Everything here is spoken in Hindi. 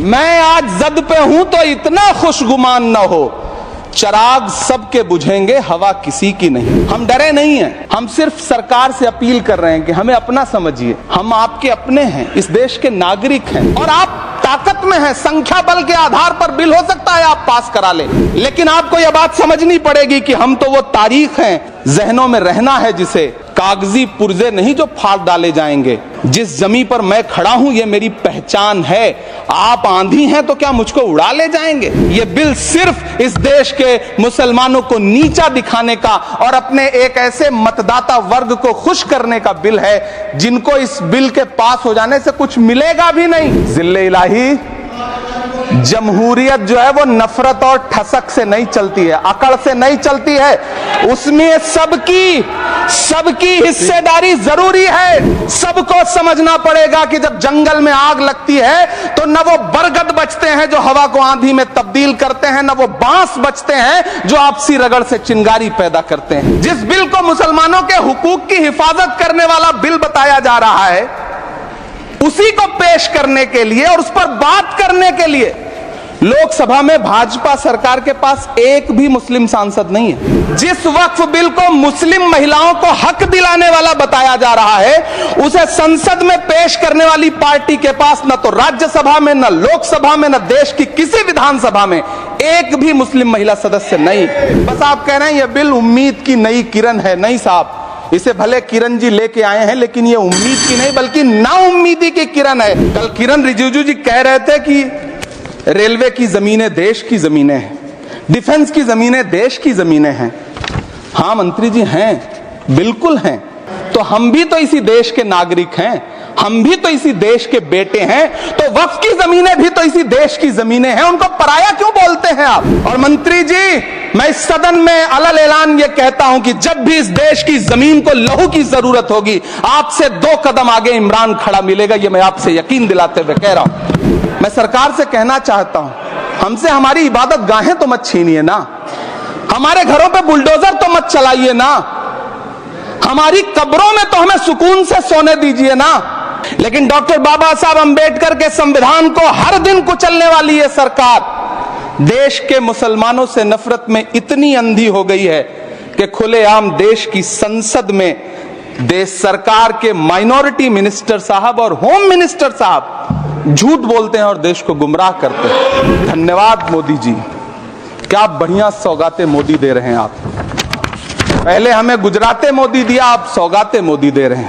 मैं आज जद पे हूं तो इतना खुशगुमान न हो, चराग सबके बुझेंगे हवा किसी की नहीं। हम डरे नहीं हैं, हम सिर्फ सरकार से अपील कर रहे हैं कि हमें अपना समझिए, हम आपके अपने हैं, इस देश के नागरिक हैं और आप ताकत में हैं। संख्या बल के आधार पर बिल हो सकता है आप पास करा लें, लेकिन आपको यह बात समझनी पड़ेगी कि हम तो वो तारीख हैं, जहनों में रहना है जिसे, कागजी पुर्जे नहीं जो फाड़ डाले जाएंगे। जिस जमीन पर मैं खड़ा हूं ये मेरी पहचान है। आप आंधी हैं तो क्या मुझको उड़ा ले जाएंगे? ये बिल सिर्फ इस देश के मुसलमानों को नीचा दिखाने का और अपने एक ऐसे मतदाता वर्ग को खुश करने का बिल है जिनको इस बिल के पास हो जाने से कुछ मिलेगा भी नहीं। जिल्ले इलाही, जमहूरियत जो है वो नफरत और ठसक से नहीं चलती है, अकड़ से नहीं चलती है, उसमें सबकी हिस्सेदारी जरूरी है। सबको समझना पड़ेगा कि जब जंगल में आग लगती है तो न वो बरगद बचते हैं जो हवा को आंधी में तब्दील करते हैं, न वो बांस बचते हैं जो आपसी रगड़ से चिंगारी पैदा करते हैं। जिस बिल को मुसलमानों के हुकूक की हिफाजत करने वाला बिल बताया जा रहा है, उसी को पेश करने के लिए और उस पर बात करने के लिए लोकसभा में भाजपा सरकार के पास एक भी मुस्लिम सांसद नहीं है। जिस वक्फ बिल को मुस्लिम महिलाओं को हक दिलाने वाला बताया जा रहा है, उसे संसद में पेश करने वाली पार्टी के पास न तो राज्यसभा में, न लोकसभा में, न देश की किसी विधानसभा में एक भी मुस्लिम महिला सदस्य नहीं। बस आप कह रहे हैं यह बिल उम्मीद की नई किरण है। नहीं साहब, इसे भले किरण जी लेके आए हैं, लेकिन ये उम्मीद की नहीं बल्कि नाउम्मीदी की किरण है। कल किरण रिजिजू जी कह रहे थे कि रेलवे की जमीनें देश की जमीनें हैं, डिफेंस की जमीनें देश की जमीनें हैं। हाँ मंत्री जी हैं, बिल्कुल हैं। तो हम भी तो इसी देश के नागरिक हैं, हम भी तो इसी देश के बेटे हैं, तो वक्फ की जमीनें भी तो इसी देश की जमीनें हैं। उनको पराया क्यों बोलते हैं आप? और मंत्री जी, मैं इस सदन में अलल ऐलान ये कहता हूं कि जब भी इस देश की जमीन को लहू की जरूरत होगी, आपसे 2 कदम आगे इमरान खड़ा मिलेगा। ये मैं आपसे यकीन दिलाते हुए कह रहा हूं। मैं सरकार से कहना चाहता हूं, हमसे हमारी इबादत गाहें तो मत छीनिए ना, हमारे घरों पे बुलडोजर तो मत चलाइए ना, हमारी कब्रों में तो हमें सुकून से सोने दीजिए ना। लेकिन डॉक्टर बाबा साहब अंबेडकर के संविधान को हर दिन कुचलने वाली ये सरकार देश के मुसलमानों से नफरत में इतनी अंधी हो गई है कि खुलेआम देश की संसद में देश सरकार के माइनॉरिटी मिनिस्टर साहब और होम मिनिस्टर साहब झूठ बोलते हैं और देश को गुमराह करते हैं। धन्यवाद मोदी जी, क्या बढ़िया सौगातें मोदी दे रहे हैं आप। पहले हमें गुजराते मोदी दिया, आप सौगातें मोदी दे रहे हैं।